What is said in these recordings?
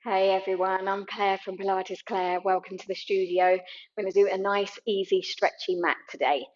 Hey everyone, I'm Claire from Pilates Clare. Welcome to the studio. We're going to do a nice, easy, stretchy mat today.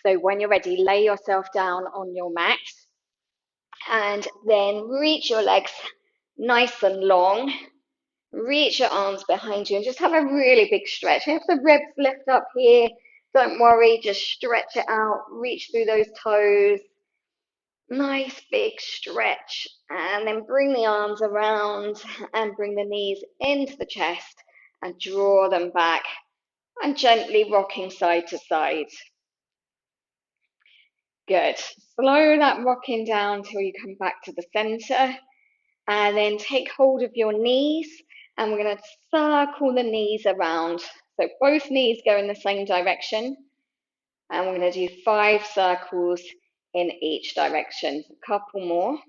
So when you're ready, lay yourself down on your mat and then reach your legs nice and long. Reach your arms behind you and just have a really big stretch. If the ribs lift up here, don't worry, just stretch it out. Reach through those toes. Nice big stretch, and then bring the arms around and bring the knees into the chest and draw them back and gently rocking side to side. Good. Slow that rocking down till you come back to the center, and then take hold of your knees and we're going to circle the knees around. So both knees go in the same direction, and we're going to do 5 circles in each direction. A couple more.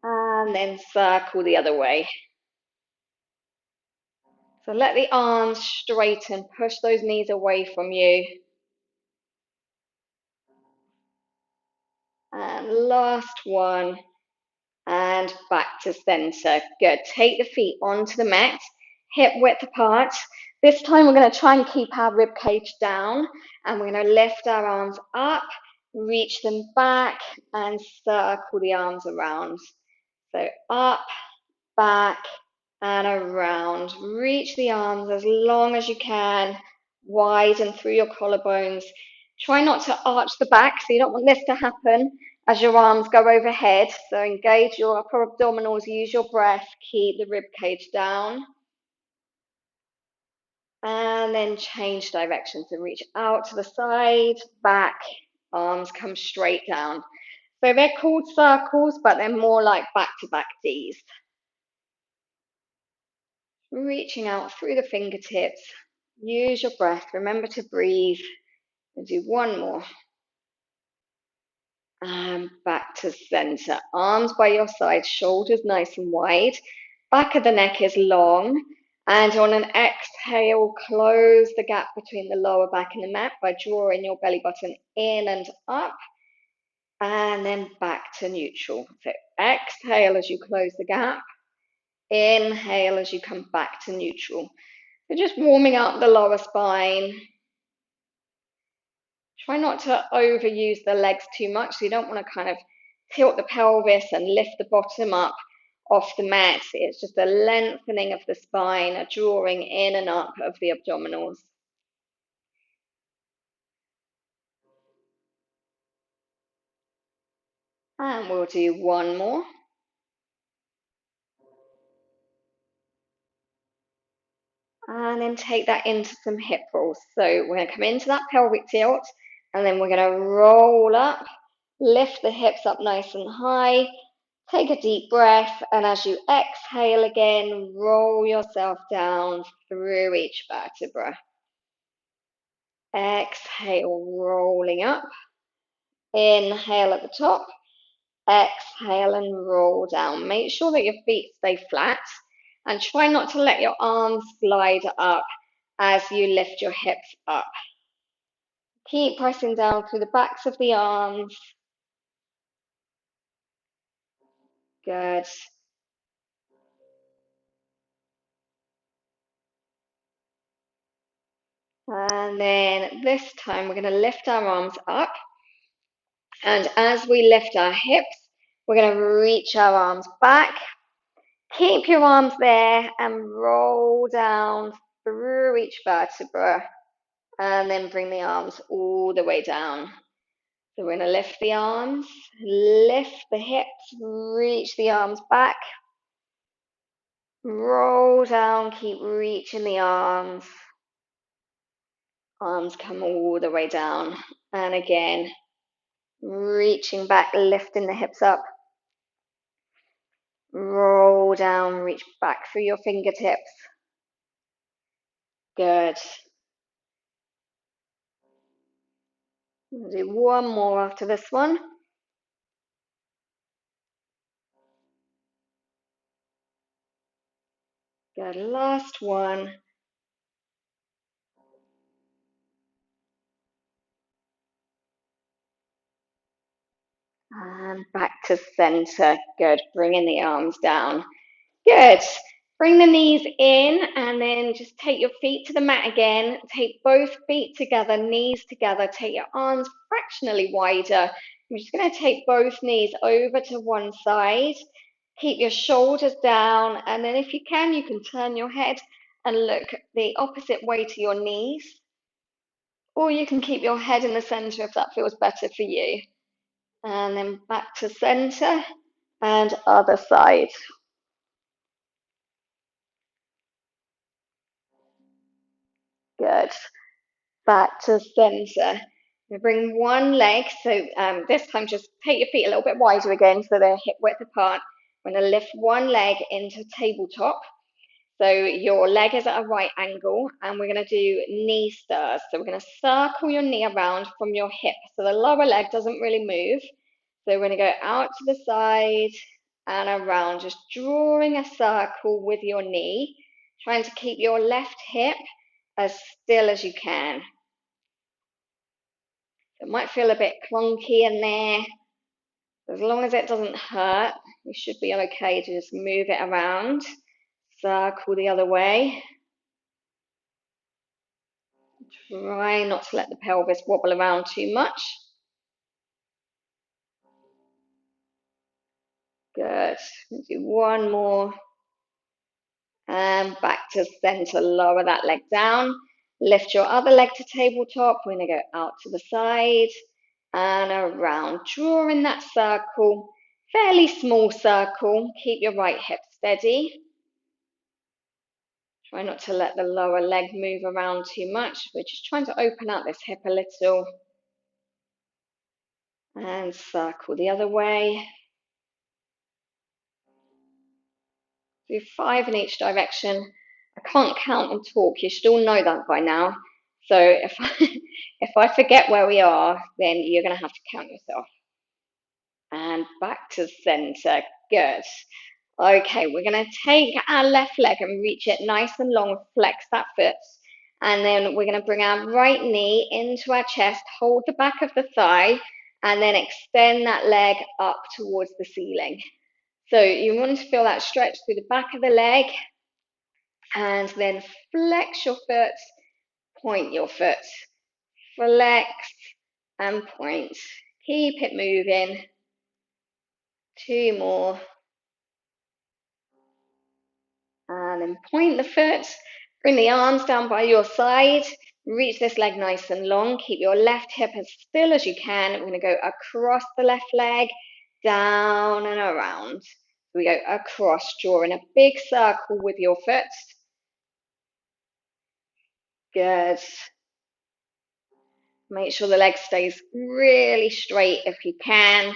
And then circle the other way. So let the arms straighten, push those knees away from you. And last one, and back to center. Good. Take the feet onto the mat, hip width apart. This time we're going to try and keep our rib cage down, and we're going to lift our arms up, reach them back, and circle the arms around. So up, back, and around. Reach the arms as long as you can, widen through your collarbones. Try not to arch the back, so you don't want this to happen as your arms go overhead. So engage your upper abdominals, use your breath, keep the rib cage down. And then change direction. So reach out to the side, back, arms come straight down. So they're called circles, but they're more like back-to-back Ds. Reaching out through the fingertips. Use your breath. Remember to breathe. And do one more. And back to center. Arms by your side, shoulders nice and wide. Back of the neck is long. And on an exhale, close the gap between the lower back and the mat by drawing your belly button in and up. And then back to neutral. So exhale as you close the gap. Inhale as you come back to neutral. So just warming up the lower spine. Try not to overuse the legs too much. So you don't want to kind of tilt the pelvis and lift the bottom up off the mat. It's just a lengthening of the spine, a drawing in and up of the abdominals. And we'll do one more. And then take that into some hip rolls. So we're going to come into that pelvic tilt, and then we're going to roll up, lift the hips up nice and high. Take a deep breath, and as you exhale again, roll yourself down through each vertebra. Exhale, rolling up. Inhale at the top. Exhale and roll down. Make sure that your feet stay flat, and try not to let your arms slide up as you lift your hips up. Keep pressing down through the backs of the arms. Good. And then this time we're going to lift our arms up. And as we lift our hips, we're going to reach our arms back. Keep your arms there and roll down through each vertebra. And then bring the arms all the way down. So we're going to lift the arms, lift the hips, reach the arms back. Roll down, keep reaching the arms. Arms come all the way down. And again, reaching back, lifting the hips up. Roll down, reach back through your fingertips. Good. We'll do one more after this one. Good, last one. And back to center. Good. Bringing the arms down. Good. Bring the knees in and then just take your feet to the mat again. Take both feet together, knees together. Take your arms fractionally wider. I'm just going to take both knees over to one side. Keep your shoulders down, and then if you can turn your head and look the opposite way to your knees. Or you can keep your head in the center if that feels better for you. And then back to center and other side. Good. Back to center. We bring one leg, so this time just take your feet a little bit wider again so they're hip width apart. We're going to lift one leg into tabletop. So your leg is at a right angle, and we're going to do knee stirs. So we're going to circle your knee around from your hip so the lower leg doesn't really move. So we're going to go out to the side and around, just drawing a circle with your knee, trying to keep your left hip as still as you can. It might feel a bit clunky in there. As long as it doesn't hurt, you should be okay to just move it around. Circle the other way. Try not to let the pelvis wobble around too much. Good. Do one more. And back to center. Lower that leg down. Lift your other leg to tabletop. We're going to go out to the side and around. Drawing that circle. Fairly small circle. Keep your right hip steady. Try not to let the lower leg move around too much. We're just trying to open out this hip a little. And circle the other way. Do 5 in each direction. I can't count and talk. You should all know that by now. So if I forget where we are, then you're going to have to count yourself. And back to center. Good. Okay, we're going to take our left leg and reach it nice and long. Flex that foot. And then we're going to bring our right knee into our chest. Hold the back of the thigh. And then extend that leg up towards the ceiling. So you want to feel that stretch through the back of the leg, and then flex your foot, point your foot, flex and point. Keep it moving. 2 more. And then point the foot, bring the arms down by your side, reach this leg nice and long, keep your left hip as still as you can. We're going to go across the left leg, down and around. We go across, drawing a big circle with your foot. Good. Make sure the leg stays really straight if you can.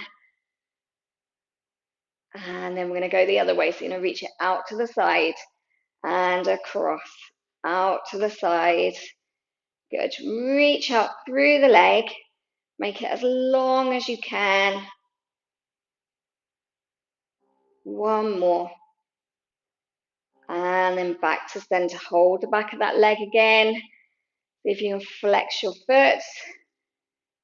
And then we're going to go the other way. So you're going to reach it out to the side and across, out to the side. Good. Reach out through the leg. Make it as long as you can. 1 more. And then back to center. Hold the back of that leg again. See if you can flex your foot.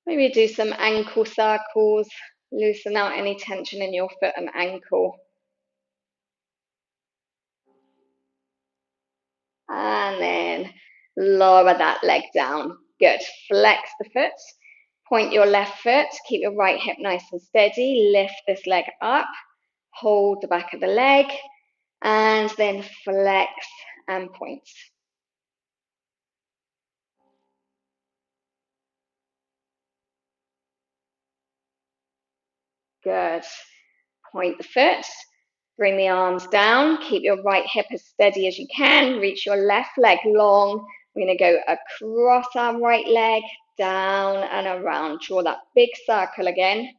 Maybe do some ankle circles. Loosen out any tension in your foot and ankle. And then lower that leg down. Good. Flex the foot. Point your left foot. Keep your right hip nice and steady. Lift this leg up. Hold the back of the leg. And then flex and point. Good. Point the foot. Bring the arms down. Keep your right hip as steady as you can. Reach your left leg long. We're going to go across our right leg, down and around. Draw that big circle again.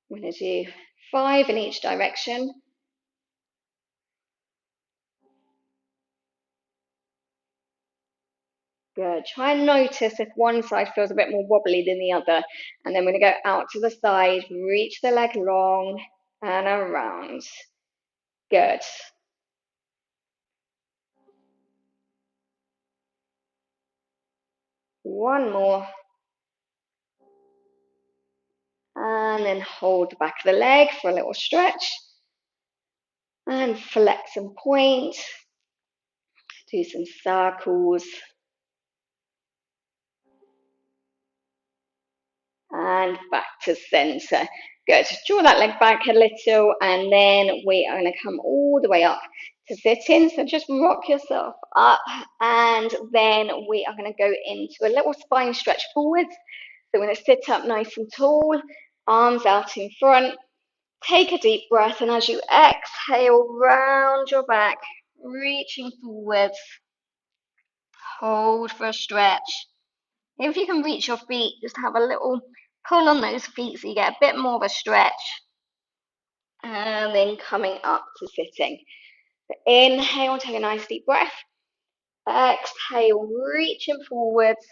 We're going to do 5 in each direction. Good. Try and notice if one side feels a bit more wobbly than the other. And then we're going to go out to the side, reach the leg long and around. Good. One more. then hold the back of the leg for a little stretch. And flex and point. Do some circles. And back to center. Good. Draw that leg back a little, and then we are going to come all the way up to sitting. So just rock yourself up, and then we are going to go into a little spine stretch forwards. So we're going to sit up nice and tall, arms out in front. Take a deep breath, and as you exhale, round your back, reaching forwards. Hold for a stretch. If you can reach your feet, just have a little pull on those feet so you get a bit more of a stretch. And then coming up to sitting. So inhale, take a nice deep breath. Exhale, reaching forwards.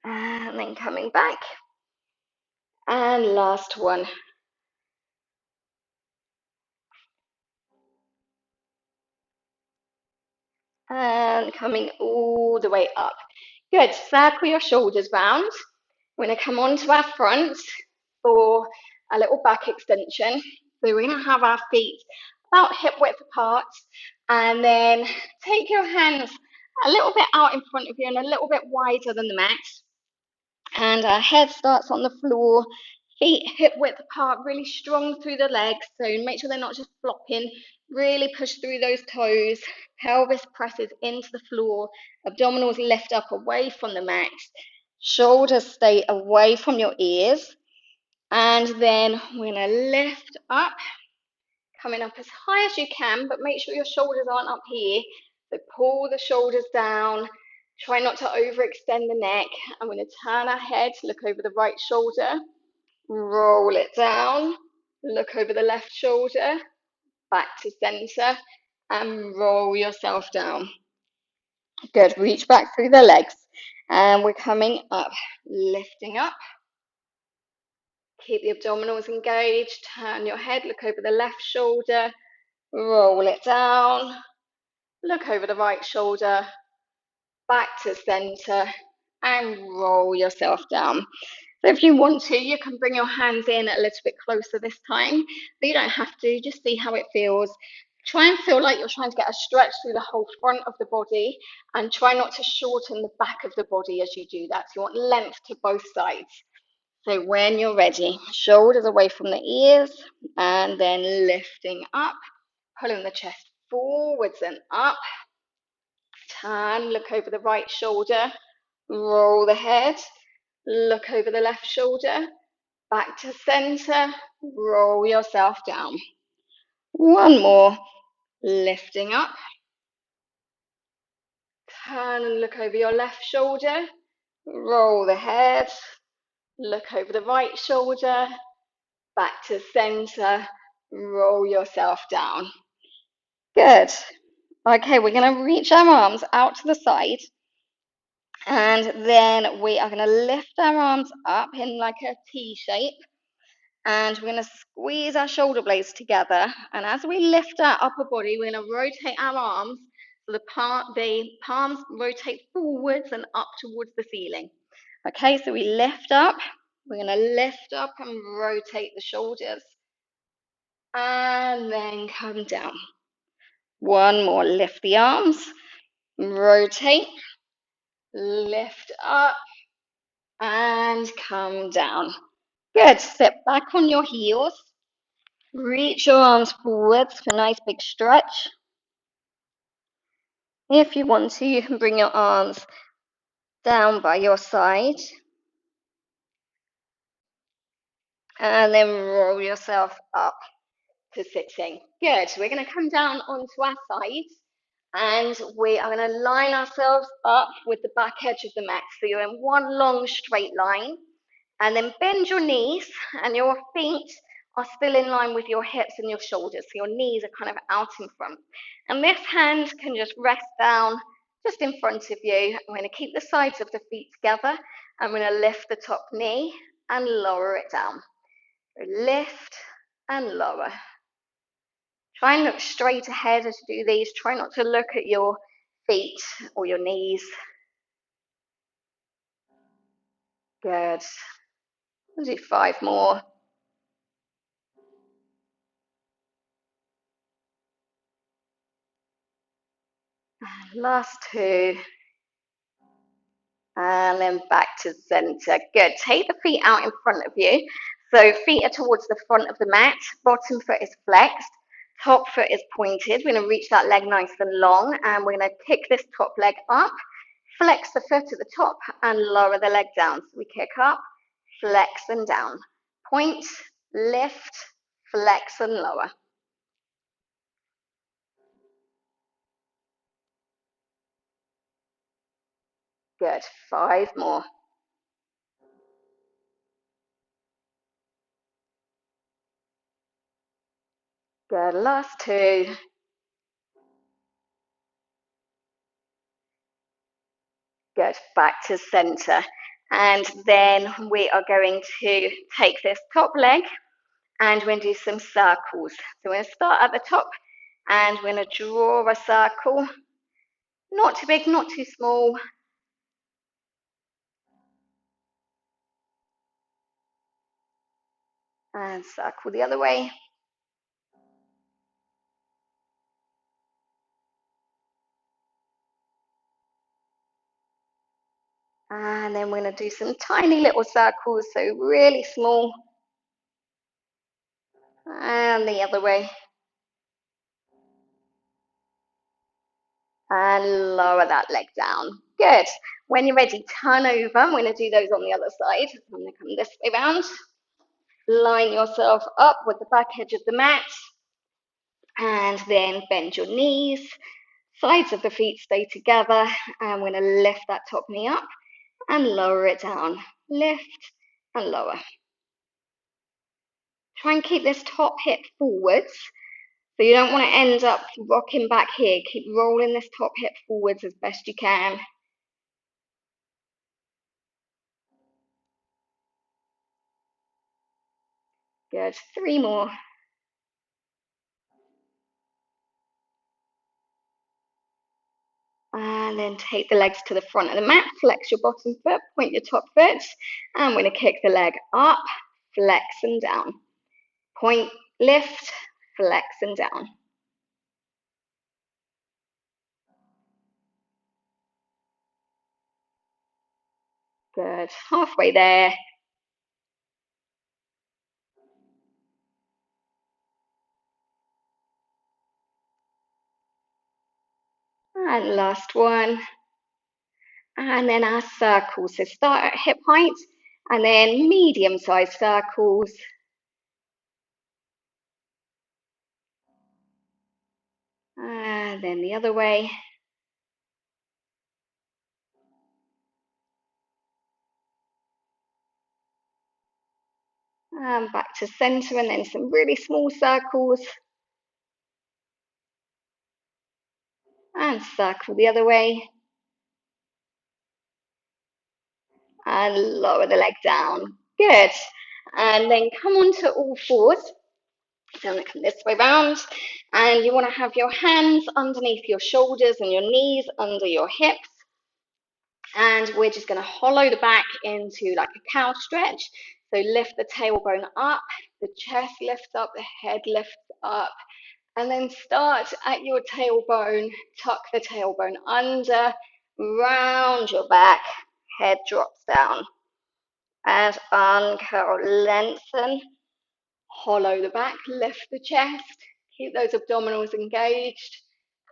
And then coming back. And last one. And coming all the way up. Good. Circle your shoulders round. We're going to come onto our front for a little back extension. So we're going to have our feet about hip width apart, and then take your hands a little bit out in front of you and a little bit wider than the mat. And our head starts on the floor, feet hip width apart, really strong through the legs. So make sure they're not just flopping. Really push through those toes. Pelvis presses into the floor. Abdominals lift up away from the mat. Shoulders stay away from your ears. And then we're going to lift up, coming up as high as you can, but make sure your shoulders aren't up here. So pull the shoulders down. Try not to overextend the neck. I'm going to turn our head, look over the right shoulder, roll it down, look over the left shoulder, back to center, and roll yourself down. Good. Reach back through the legs. And we're coming up, lifting up. Keep the abdominals engaged. Turn your head, look over the left shoulder, roll it down, look over the right shoulder, back to center, and roll yourself down. So if you want to, you can bring your hands in a little bit closer this time, but you don't have to. Just see how it feels. Try and feel like you're trying to get a stretch through the whole front of the body, and try not to shorten the back of the body as you do that. So you want length to both sides. So when you're ready, shoulders away from the ears, and then lifting up, pulling the chest forwards and up. Turn, look over the right shoulder, roll the head, look over the left shoulder, back to center, roll yourself down. One more, lifting up. Turn and look over your left shoulder, roll the head, look over the right shoulder, back to center, roll yourself down. Good. Okay, we're going to reach our arms out to the side, and then we are going to lift our arms up in like a T shape, and we're going to squeeze our shoulder blades together, and as we lift our upper body, we're going to rotate our arms so the palms rotate forwards and up towards the ceiling. Okay, so we lift up, we're going to lift up and rotate the shoulders, and then come down. One more, lift the arms, rotate, lift up, and come down. Good. Sit back on your heels. Reach your arms forwards for a nice big stretch. If you want to, you can bring your arms down by your side. And then roll yourself up to sitting. Good. We're going to come down onto our sides. And we are going to line ourselves up with the back edge of the mat. So you're in one long straight line. And then bend your knees, and your feet are still in line with your hips and your shoulders. So your knees are kind of out in front. And this hand can just rest down just in front of you. I'm going to keep the sides of the feet together. I'm going to lift the top knee and lower it down. Lift and lower. Try and look straight ahead as you do these. Try not to look at your feet or your knees. Good. We'll do 5 more. Last 2. And then back to center. Good. Take the feet out in front of you. So feet are towards the front of the mat. Bottom foot is flexed. Top foot is pointed. We're going to reach that leg nice and long. And we're going to kick this top leg up. Flex the foot at the top and lower the leg down. So we kick up, flex and down. Point, lift, flex and lower. Good. 5 more. Good. Last 2. Good. Back to center. And then we are going to take this top leg and we're going to do some circles. So we're going to start at the top and we're going to draw a circle. Not too big, not too small. And circle the other way. And then we're going to do some tiny little circles, so really small. And the other way. And lower that leg down. Good. When you're ready, turn over. I'm going to do those on the other side. I'm going to come this way round. Line yourself up with the back edge of the mat. And then bend your knees. Sides of the feet stay together. And we're going to lift that top knee up and lower it down. Lift and lower. Try and keep this top hip forwards. So you don't want to end up rocking back here. Keep rolling this top hip forwards as best you can. Good. 3 more. And then take the legs to the front of the mat. Flex your bottom foot, point your top foot. And we're going to kick the leg up, flex and down. Point, lift, flex and down. Good. Halfway there. And last one. And then our circles. So start at hip height and then medium-sized circles. And then the other way. And back to center and then some really small circles. And circle the other way. And lower the leg down. Good. And then come onto all fours. So I'm going to come this way round. And you want to have your hands underneath your shoulders and your knees under your hips. And we're just going to hollow the back into like a cow stretch. So lift the tailbone up, the chest lifts up, the head lifts up. And then start at your tailbone, tuck the tailbone under, round your back, head drops down. And uncurl, lengthen, hollow the back, lift the chest, keep those abdominals engaged.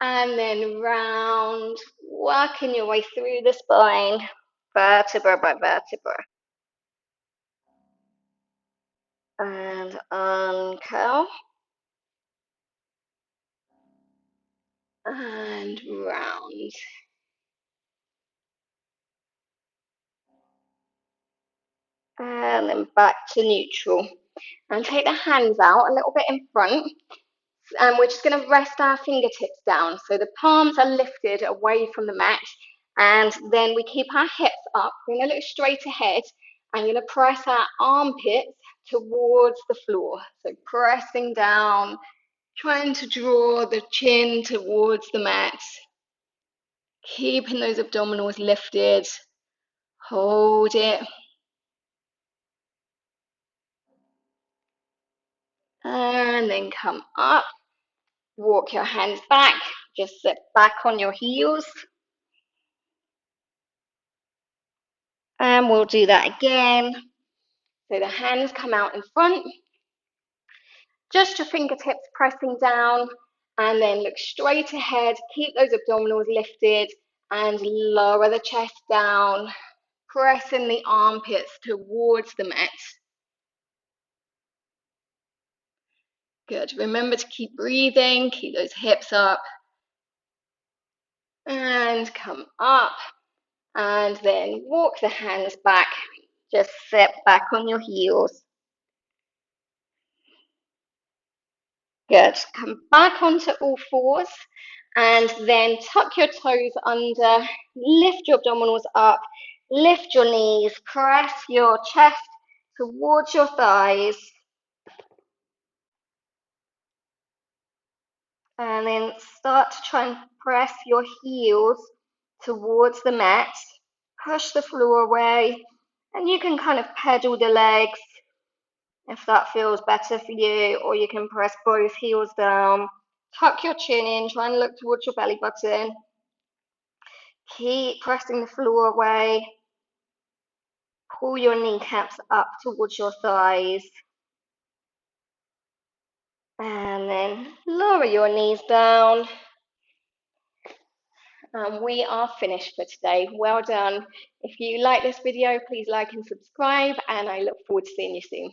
And then round, working your way through the spine, vertebra by vertebra. And uncurl. And round. And then back to neutral. And take the hands out a little bit in front. And we're just going to rest our fingertips down. So the palms are lifted away from the mat. And then we keep our hips up. We're going to look straight ahead. And you're going to press our armpits towards the floor. So pressing down, trying to draw the chin towards the mat. Keeping those abdominals lifted. Hold it. And then come up, walk your hands back, just sit back on your heels. And we'll do that again. So the hands come out in front, just your fingertips pressing down, and then look straight ahead, keep those abdominals lifted, and lower the chest down, pressing the armpits towards the mat. Good. Remember to keep breathing, keep those hips up, and come up, and then walk the hands back, just sit back on your heels. Good. Come back onto all fours, and then tuck your toes under, lift your abdominals up, lift your knees, press your chest towards your thighs, and then start to try and press your heels towards the mat. Push the floor away, and you can kind of pedal the legs if that feels better for you, or you can press both heels down. Tuck your chin in, try and look towards your belly button. Keep pressing the floor away. Pull your kneecaps up towards your thighs. And then lower your knees down. And we are finished for today. Well done. If you like this video, please like and subscribe, and I look forward to seeing you soon.